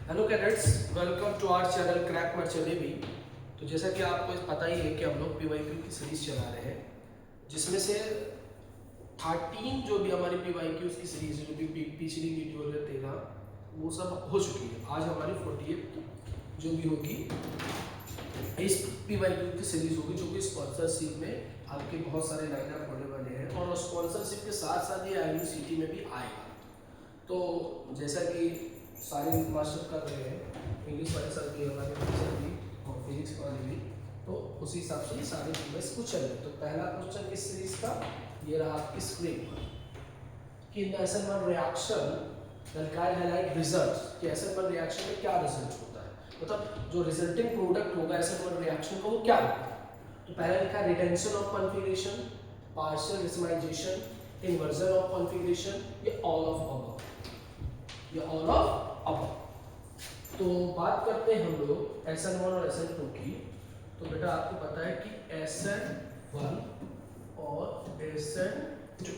Hello cadets, welcome to our channel crack merchant baby. तो जैसा कि आपको पता ही है कि हम लोग पीवाईक्यू की सीरीज चला रहे हैं, जिसमें से 13 जो भी हमारी पीवाईक्यू की सीरीज जो भी पिछली वीडियो है 13 वो सब हो चुकी है। आज हमारी 48 जो भी होगी इस पीवाईक्यू की सीरीज होगी, जो कि स्पॉन्सरशिप में आपके बहुत सारे लाइनअप होने वाले हैं और स्पॉन्सरशिप के साथ साथ ये IUCT में भी आएगा। तो जैसा कि सारे मास्टर कर रहे हैं, इंग्लिश वाले सर भी हमारे सर भी और फिजिक्स वाले भी, तो उसी हिसाब से सारे पीवाईस कुछ चल रहे। तो पहला क्वेश्चन इस सीरीज का ये रहा आपकी स्क्रीन पर कि इन SN1 रिएक्शन हाईलाइट रिजल्ट कि SN1 रिएक्शन में क्या रिजल्ट होता है, मतलब जो रिजल्टिंग प्रोडक्ट होगा SN1 रिएक्शन का वो क्या होगा। तो पहला लिखा retention of configuration, partial racemisation, inversion of configuration, ये ऑल ऑफ अबव, ये ऑल ऑफ अबव। तो बात करते हैं हम लोग SN1 और SN2 की। तो बेटा आपको पता है कि SN1 और SN2,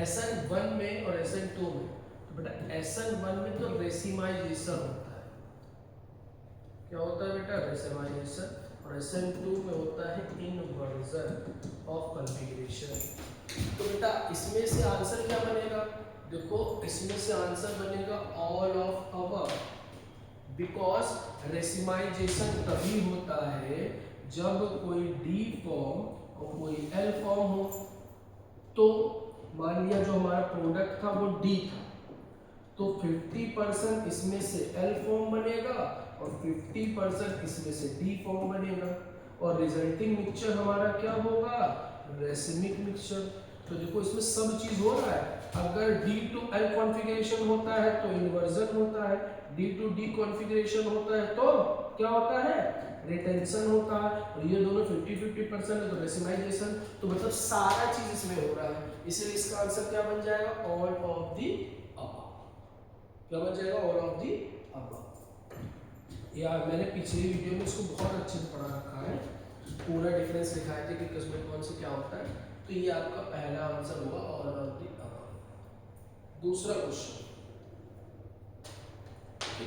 SN1 में और SN2 में, तो बेटा SN1 में तो रेसिमाइजेशन होता है। क्या होता है बेटा? रेसिमाइजेशन। और SN2 में होता है इन्वर्जन ऑफ कॉन्फिगरेशन। तो बेटा इसमें से आंसर क्या बनेगा? देखो इसमें से आंसर बनेगा all of above, because racemisation तभी होता है जब कोई डी फॉर्म और कोई एल फॉर्म हो। तो मान लिया जो हमारा प्रोडक्ट था वो डी था, तो 50% इसमें से एल फॉर्म बनेगा और 50% इसमें से डी फॉर्म बनेगा, और रिजल्टिंग मिक्सचर हमारा क्या होगा? Racemic mixture. तो देखो इसमें सब चीज हो रहा है। अगर D to L कॉन्फ़िगरेशन होता है तो इन्वर्जन होता है, D to D कॉन्फ़िगरेशन होता है तो क्या होता है? रिटेंशन होता है। और ये दोनों 50-50% है तो रेसिमाइजेशन। तो मतलब सारा चीज इसमें हो रहा है, इसलिए इसका आंसर क्या बन जाएगा? All of the above. क्या बन जाएगा? All of the above. यार मैंने पिछली वीडियो में इसको बहुत अच्छे से पढ़ा रखा है, पूरा डिफरेंस दिखाए थे कि किसमें कौन से क्या होता है। तो ये आपका पहला आंसर होगा ऑल ऑफ दी अबव। दूसरा question,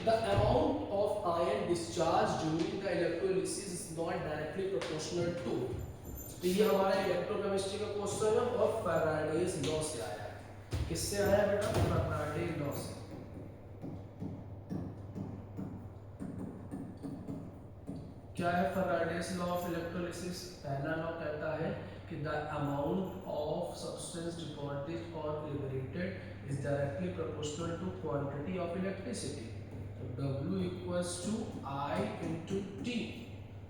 the amount of ion discharged during the electrolysis is not directly proportional to। तो ये हमारा इलेक्ट्रोकेमिस्ट्री का क्वेश्चन है और फैराडेज लॉ से आया है। किससे आया बेटा? फैराडेज लॉ से। क्या है फैराडेज लॉ ऑफ इलेक्ट्रोलिसिस? पहला लॉ कहता है कि the amount of substance deposited और liberated is directly proportional to quantity of electricity. तो W equals to I into T,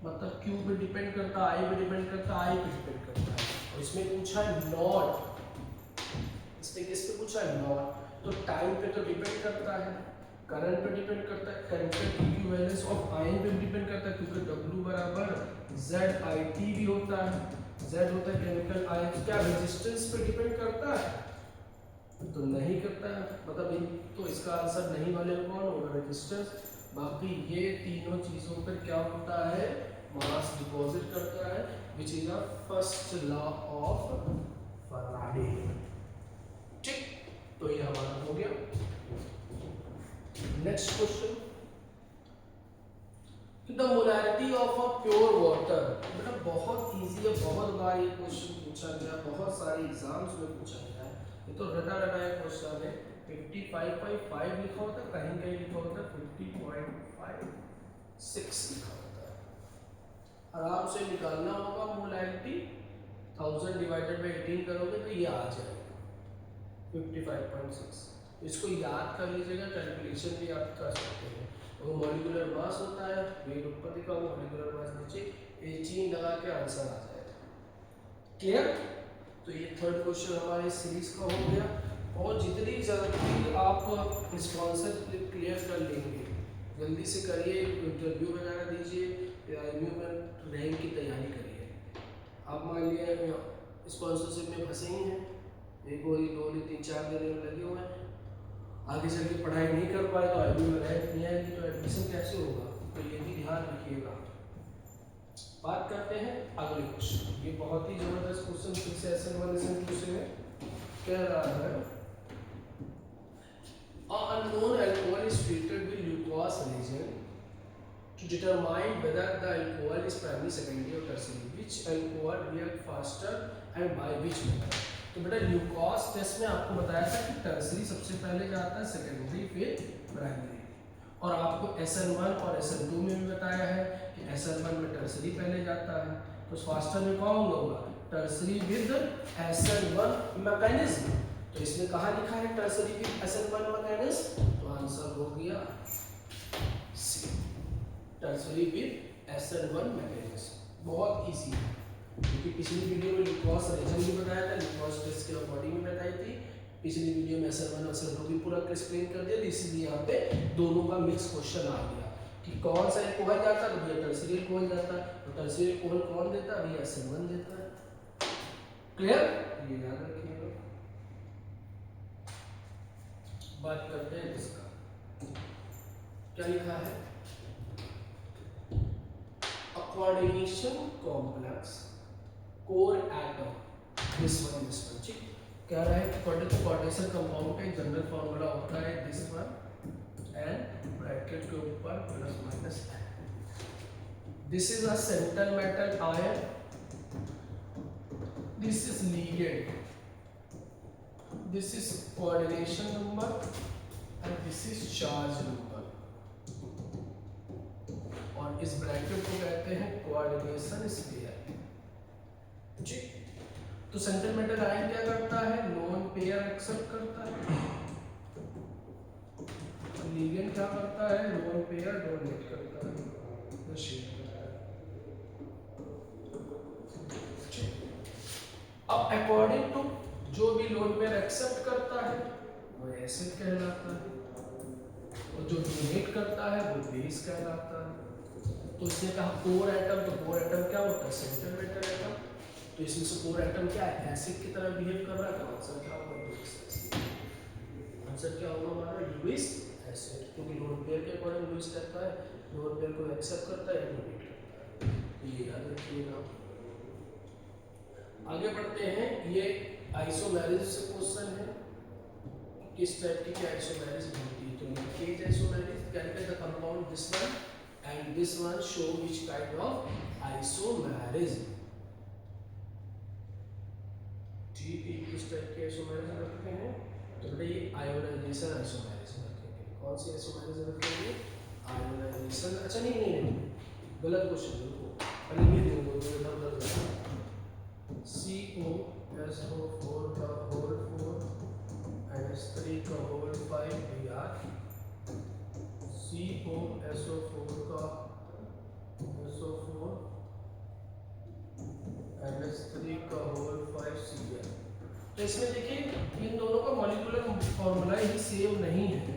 मतलब Q पे डिपेंड करता है, I पे डिपेंड करता है, I पे डिपेंड करता है। और इसमें पूछा है नॉट, इसमें किस पे पूछा है? नॉट। तो टाइम पे तो डिपेंड करता है, करंट पे डिपेंड करता है, करंट पे इक्विवेलेंस ऑफ आयन पे डिपेंड करता है, क्योंकि W बराबर ZIT भी होता है, Z होता है केमिकल आयन। क्या रेजिस्टेंस पे डिपेंड करता है? तो नहीं करता है, मतलब तो इसका आंसर नहीं वाले कौन होगा? रेजिस्टेंस। बाकी ये तीनों चीजों पर क्या होता है? मास डिपॉजिट करता है, which is the first law of Faraday. ठीक, तो ये हमारा हो गया। Next question, the molarity of a pure water. बेटा बहुत इजी है, बहुत बार ये क्वेश्चन पूछा गया, बहुत सारे एग्जाम्स में पूछा गया है। ये तो रटा रटाया क्वेश्चन है। 55.5 लिखा होता है, कहीं कहीं लिखा होता है 50.56 लिखा होता है। आराम से निकालना होगा मोलैरिटी, 1000 डिवाइडेड बाई 18 करोगे तो ये आ जाएगा 55.6। इसको याद कर लीजिएगा, कैलकुलेशन भी आप कर सकते हैं। वो मॉलिक्यूलर मास होता है, वेट ऊपर लिखा हुआ, मॉलिक्यूलर मास नीचे, 18 लगा के आंसर आ जाएगा। क्लियर? तो ये थर्ड क्वेश्चन हमारे सीरीज का हो गया। और जितनी जल्दी आप स्पॉन्सर क्लियर कर लेंगे, जल्दी से करिए, इंटरव्यू वगैरह दीजिए, IMU में रैंक की तैयारी करिए। आप मान लिया स्पॉन्सरशिप में फंसे ही हैं, एक और 2 3 4 देने में लगे हुए हैं, आगे चल के पढ़ाई नहीं कर पाए तो IMU में रैंक नहीं आएगी, तो एडमिशन कैसे होगा? तो ये भी ध्यान रखिएगा। बात करते हैं अगले क्वेश्चन। ये बहुत ही जबरदस्त क्वेश्चन फिर से SN1 SN2 से कह रहा है, unknown alcohol is treated with glucose reagent to determine whether the alcohol is primary, secondary or tertiary. Which alcohol react faster and by which method? तो बेटा ल्यूकोस टेस्ट में आपको बताया था कि टर्सरी सबसे पहले जाता है, सेकेंडरी फिर प्राइमरी। और आपको SN1 और SN2 में भी बताया है कि SN1 में टर्सरी पहले जाता है, तो फास्टर में कौन होगा? Tertiary with SN1 mechanism. तो इसमें कहाँ लिखा है टर्सरी विद SN1 मैकेनिज्म? तो आंसर हो गया सी, टर्सरी विद SN1 मैकेनिज्म। बहुत इजी है, क्योंकि पिछली वीडियो में ल्यूकोस रिएक्शन भी बताया था, ल्यूकोस टेस्ट के अकॉर्डिंग भी बताई थी। पिछली वीडियो में SN1 और SN2 भी पूरा एक्सप्लेन कर दिया, इसीलिए यहाँ पे दोनों का मिक्स क्वेश्चन आ गया कि कौन सा अल्कोहल जाता है, तो भैया टर्सरी अल्कोहल जाता है। तो टर्सरी अल्कोहल कौन देता है? भैया SN1 देता है। क्लियर? ये याद रखिएगा। बात करते हैं इसका, क्या लिखा है? Coordination complex core atom, this one ठीक। क्या रहा है? कोऑर्डिनेशन कंपाउंड का जनरल फार्मूला होता है दिस वन एंड ब्रैकेट के ऊपर plus minus n। This is a central metal ion, this is ligand, this is coordination number and this is charge number. और इस ब्रैकेट को कहते हैं कोऑर्डिनेशन स्फीयर। ठीक, तो सेंट्रल मेटल आयन क्या करता है? लोन पेयर एक्सेप्ट करता है। लिगेंड क्या करता है? लोन पेयर डोनेट करता है, तो शेयर करता है। ठीक, अब अकॉर्डिंग टू जो भी लोन पेयर एक्सेप्ट करता है वो एसिड कहलाता है, और जो डोनेट करता है वो बेस कहलाता है। तो इसने कहा कोर एटम, तो कोर एटम क्या होता है? Central metal atom. तो इसमें से कोर एटम क्या है? एसिड की तरह बिहेव कर रहा है। तो आंसर क्या होगा? आंसर क्या होगा हमारा? लुईस एसिड, क्योंकि लोन पेयर के अकॉर्डिंग लुईस कहता है, लोन पेयर को एक्सेप्ट करता है या डोनेट करता है। ये याद रखिएगा। आगे बढ़ते हैं। ये आइसोमेरिज से क्वेश्चन है, किस टाइप की क्या आइसोमेरिज होती है? तो linkage isomerism, calculate the compound this one and this one show which kind of isomerism। ठीक है, किस टाइप के आइसोमेरिज्म रखते हैं? तो बेटा ये आयोनाइजेशन आइसोमेरिज्म रखेंगे। कौन सी आइसोमेरिज्म रखेंगे? आयोनाइजेशन। अच्छा नहीं, गलत क्वेश्चन है, रुको पहले ये देखो, तो इधर उधर COSO4 का होल 4 NH3 का होल 5 Br, COSO4 का SO4 NH3 का होल 5 Cl। तो इसमें देखिए इन दोनों का मॉलिक्यूलर फॉर्मूला ही सेम नहीं है,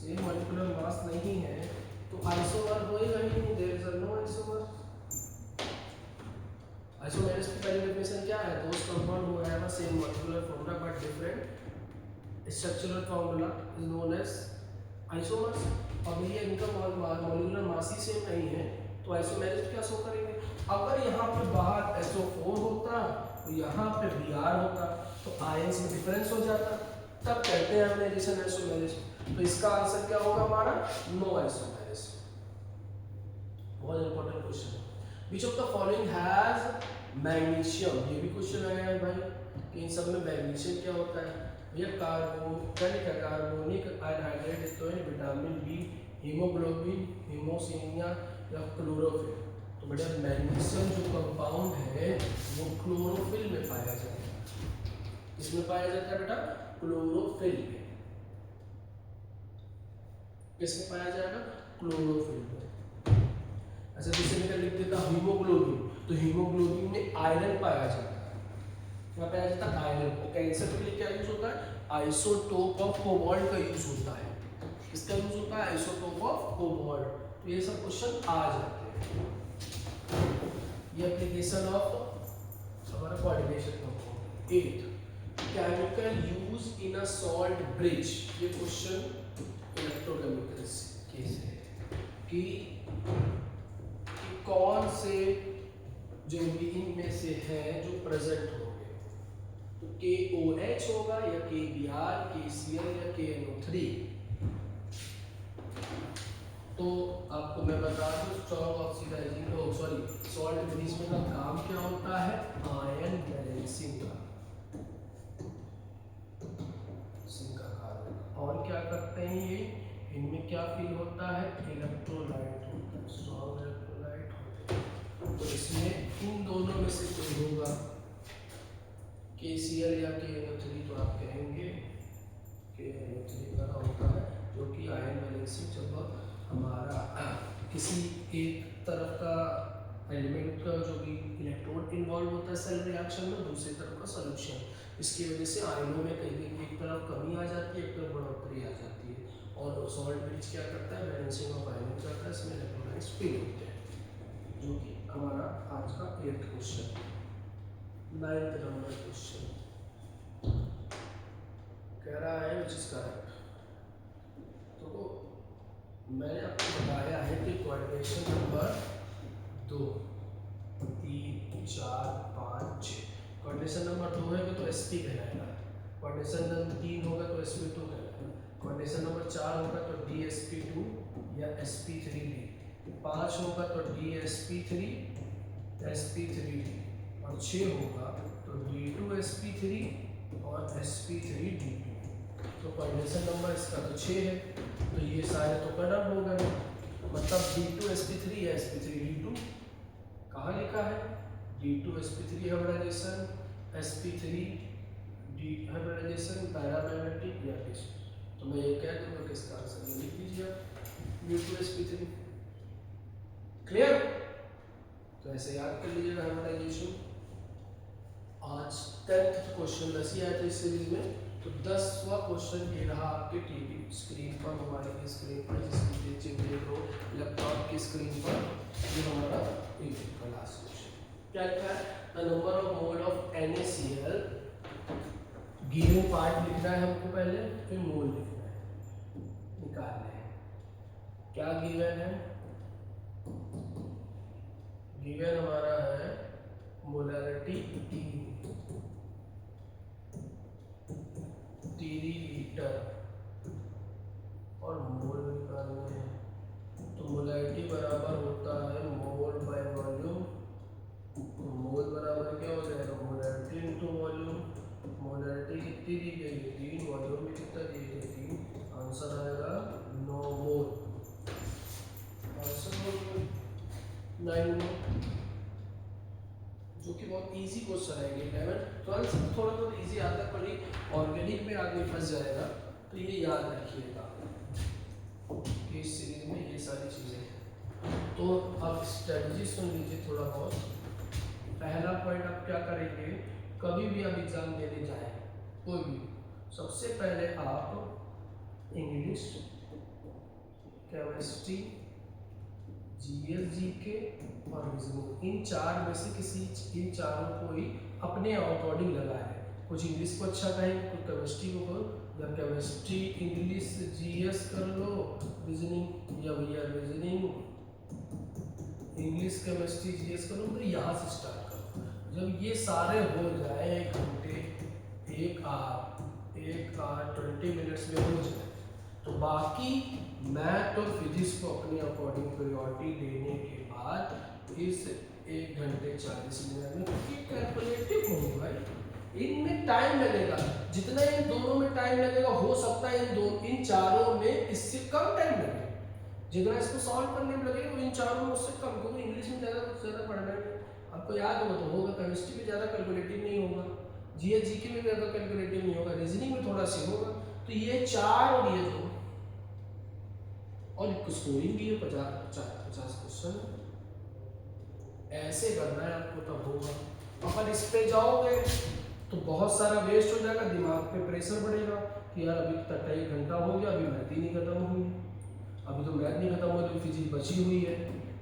सेम मॉलिक्यूलर मास नहीं है, तो आइसोमर होएगा ही नहीं। There is no isomer. Isomerism की पहली डेफिनेशन क्या है? Those compound who have a same molecular formula but different structural formula is known as isomers. अब ये इनका मॉलिक्यूलर मास ही सेम नहीं है, तो आइसोमेरिज्म क्या शो करेंगे? अगर यहाँ पे बाहर SO4 होता तो यहाँ पे Br होता, तो आयंस में डिफरेंस हो जाता, तब कहते हैं आयोनाइजेशन आइसोमेरिज्म। तो इसका आंसर क्या होगा हमारा? No isomerism. बहुत इंपॉर्टेंट क्वेश्चन है। Which of the following has magnesium? ये भी क्वेश्चन आया है भाई कि इन सब में मैग्नीशियम क्या होता है? ये carbonic anhydrase stone, vitamin B, haemoglobin, haemocyanin या क्लोरोफिल। तो बेटा मैग्नीशियम जो कंपाउंड है वो क्लोरोफिल में पाया जाता है। इसमें पाया जाता है बेटा? क्लोरोफिल में। किसमें पाया जाएगा? क्लोरोफिल में। अच्छा, दूसरे में लिख देता हीमोग्लोबिन, तो हीमोग्लोबिन में आयरन पाया जाता है। क्या पाया जाता है? आयरन। और कैंसर के लिए क्या यूज होता है? आइसोटोप ऑफ कोबाल्ट का यूज होता है। इसका यूज होता है आइसोटोप ऑफ कोबाल्ट। तो ये सब क्वेश्चन आ जाते हैं। ये एप्लीकेशन ऑफ हमारा coordination compound. 8 chemical use in a salt bridge. ये क्वेश्चन इलेक्ट्रोकेमिकल केस है कि कौन से जो इनमें से है जो प्रेजेंट होंगे। तो तो KOH होगा या KBr, KCl या KNO3। तो आपको मैं बता दूं सॉल्ट ऑक्सीडाइजिंग सॉल्ट ब्लीचिंग का काम क्या होता है, आयन बैलेंसिंग का कार्य। और क्या करते हैं ये, इनमें क्या फील होता है, इलेक्ट्रोलाइट होता है, स्ट्रॉन्ग इलेक्ट्रोलाइट होते हैं। तो इसमें इन दोनों में से कोई होगा, KCl या KNO3, तो आप कहेंगे KNO3 का होता है, जो कि आयन बैलेंसिंग जब हमारा किसी एक तरफ का एलिमेंट का जो भी इलेक्ट्रोड इन्वॉल्व होता है सेल रिएक्शन में, दूसरी तरफ का सॉल्यूशन, इसकी वजह से आयनों में कहीं एक तरफ कमी आ जाती है, एक तरफ बढ़ोतरी आ जाती है। और सॉल्ट ब्लीच क्या करता है, बैलेंसिंग ऑफ आयन करता है, इसमें इलेक्ट्रोलाइट्स फ्री होते हैं, जो कि हमारा आज का 8th question. 9th number question कह रहा है विच इज करेक्ट। तो मैंने आपको बताया है कि कोऑर्डिनेशन नंबर 2, 3, 4, 5, 6, कोऑर्डिनेशन नंबर 2 है तो SP कहलाएगा, कोऑर्डिनेशन नंबर 3 होगा तो SP2 कहलाएगा, कोऑर्डिनेशन नंबर 4 होगा तो DSP2 या SP3D, 5 होगा तो DSP3 SP3D, और 6 होगा तो D2SP3 और SP3D2। तो कोऑर्डिनेशन नंबर इसका तो 6 है, तो ये सारे तो कट हो गए, मतलब D2SP3 या SP3D2। कहाँ लिखा है, D2SP3 hybridisation, SP3D hybridisation, paramagnetic या किस। तो मैं ये कह दूंगा किसका आंसर ये लिख लीजिए D2SP3। क्लियर, तो ऐसे याद कर लीजिएगा हाइब्रिडाइजेशन। आज 10th क्वेश्चन 10 ही आया था इस सीरीज में, तो 10वां क्वेश्चन ये रहा आपके टीवी स्क्रीन पर, मोबाइल की स्क्रीन पर, जिसकी देख रहे हो लैपटॉप की स्क्रीन पर, ये हमारा लास्ट क्वेश्चन क्या लिखा है, the number of mole of NaCl, given part लिखना है हमको पहले, फिर मोल लिखना है, निकालना है। क्या गिवन है, गिवन हमारा है मोलैरिटी लीटर और मोल निकालने हैं। तो मोलैरिटी बराबर होता है मोल बाय वॉल्यूम, तो मोल बराबर क्या हो जाएगा, मोलैरिटी इनटू वॉल्यूम। मोलैरिटी कितनी दी गई है, 3, वॉल्यूम में कितना दी गई, 3, आंसर आएगा 9 मोल, आंसर 9 मोल, जो कि बहुत इजी क्वेश्चन है। 11 12 से थोड़ा थोड़ा इजी आता है, पर ऑर्गेनिक में आदमी फंस जाएगा, तो ये याद रखिएगा कि इस सीरीज में ये सारी चीज़ें हैं। तो आप स्ट्रेटजी सुन लीजिए थोड़ा बहुत। पहला पॉइंट आप क्या करेंगे, कभी भी आप एग्जाम देने जाए कोई भी, सबसे पहले आप इंग्लिश, केमिस्ट्री, GS GK और रीजनिंग, इन 4 में से किसी इन चारों को ही अपने अकॉर्डिंग लगाए। कुछ इंग्लिश को अच्छा कहेंगे, कुछ केमिस्ट्री को करो, या केमिस्ट्री इंग्लिश GS कर लो, रीजनिंग या भैया रीजनिंग इंग्लिश केमिस्ट्री GS करो, तो यहाँ से स्टार्ट करो। जब ये सारे हो जाए, 1 घंटे 1 आवर 20 मिनट्स में हो जाए, तो बाकी मैथ और फिजिक्स को अपने अकॉर्डिंग प्रायोरिटी देने के बाद इस 1 घंटे 40 मिनट में कैलकुलेटिव होगा, इनमें टाइम लगेगा, जितना इन दोनों में टाइम लगेगा हो सकता है इन चारों में इससे कम टाइम लगे, जितना इसको सॉल्व करने में लगेगा वो इन चारों में उससे कम, क्योंकि इंग्लिश में ज़्यादा पढ़ना है, आपको याद होगा तो होगा, केमिस्ट्री में ज़्यादा कैलकुलेटिव नहीं होगा, GS GK में ज़्यादा कैलकुलेटिव नहीं होगा, रीजनिंग में थोड़ा सा होगा। तो ये 4 और ये 2, और स्कोरिंग भी है 50 क्वेश्चन, ऐसे करना है आपको, तब होगा। अगर इस पे जाओगे तो बहुत सारा वेस्ट हो जाएगा, दिमाग पे प्रेशर बढ़ेगा कि यार अभी तक 1 घंटा हो गया, अभी मैथ ही नहीं खत्म हुई, अभी तो मैथ नहीं खत्म हुआ, तो फिजिक्स बची हुई है,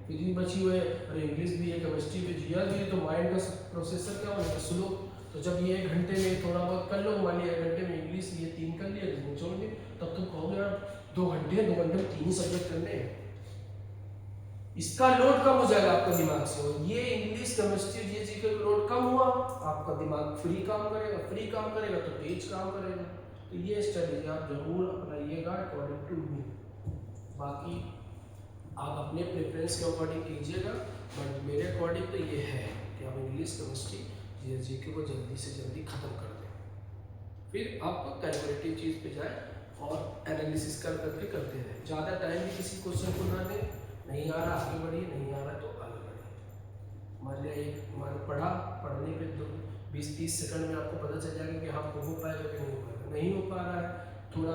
फिजिक्स बची हुई है, और इंग्लिश भी है, केमिस्ट्री भी, GS भी है, तो माइंड का प्रोसेसर क्या होगा, स्लो। तो जब ये 1 घंटे में थोड़ा बहुत कर लो, मान लिया 1 घंटे में इंग्लिश ये 3 कर लिया, रीजनिंग छोड़ दिया, तब तुम कहोगे यार 2 घंटे में 3 ही सब्जेक्ट करने हैं, इसका लोड कम हो जाएगा आपका दिमाग से, और ये इंग्लिश केमिस्ट्री जीएसजी का लोड कम हुआ, आपका दिमाग फ्री काम करेगा, फ्री काम करेगा तो तेज काम करेगा। तो ये स्ट्रेटेजी आप जरूर अपनाइएगा अकॉर्डिंग टू मी। बाकी आप अपने प्रेफरेंस के अकॉर्डिंग कीजिएगा, बट मेरे अकॉर्डिंग तो ये है कि आप इंग्लिश केमिस्ट्री जीएसजी को जल्दी से जल्दी खत्म कर दें, फिर आप कैलकुलेटिव चीज़ पे जाए और एनालिसिस कर करके करते रहें। ज़्यादा टाइम भी किसी क्वेश्चन को ना दें, नहीं आ रहा आगे बढ़िए, नहीं आ रहा तो आगे बढ़िए। मान लिया एक मान पढ़ने पे 20-30 सेकंड में आपको पता चल जाएगा कि हाँ हो पाएगा कि नहीं हो पाएगा। नहीं हो पा रहा है, थोड़ा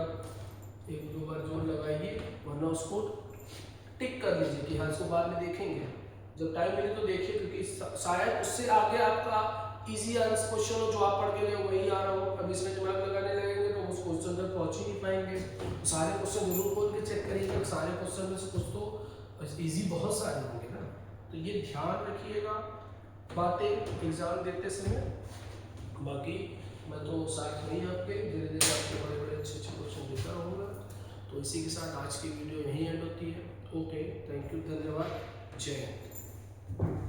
1-2 बार जोर लगाइए, वरना उसको टिक कर लीजिए कि हाँ इसको बाद में देखेंगे, जब टाइम मिले तो देखिए, क्योंकि शायद उससे आगे आपका इजी आंसर क्वेश्चन हो जो आप पढ़ के गए वही आ रहा हो, अब इसमें दिमाग लगाने लगेंगे तो उस क्वेश्चन तक पहुंच ही नहीं पाएंगे। सारे क्वेश्चन जरूर खोल के चेक करिएगा, सारे क्वेश्चन में से कुछ तो इजी बहुत सारे होंगे ना, तो ये ध्यान रखिएगा बातें एग्जाम देते समय। बाकी मैं तो साथ नहीं आपके, धीरे धीरे आपके बड़े बड़े अच्छे अच्छे क्वेश्चन देता रहूँगा। तो इसी के साथ आज की वीडियो यहीं एंड होती है। ओके, थैंक यू, धन्यवाद, जय हिंद।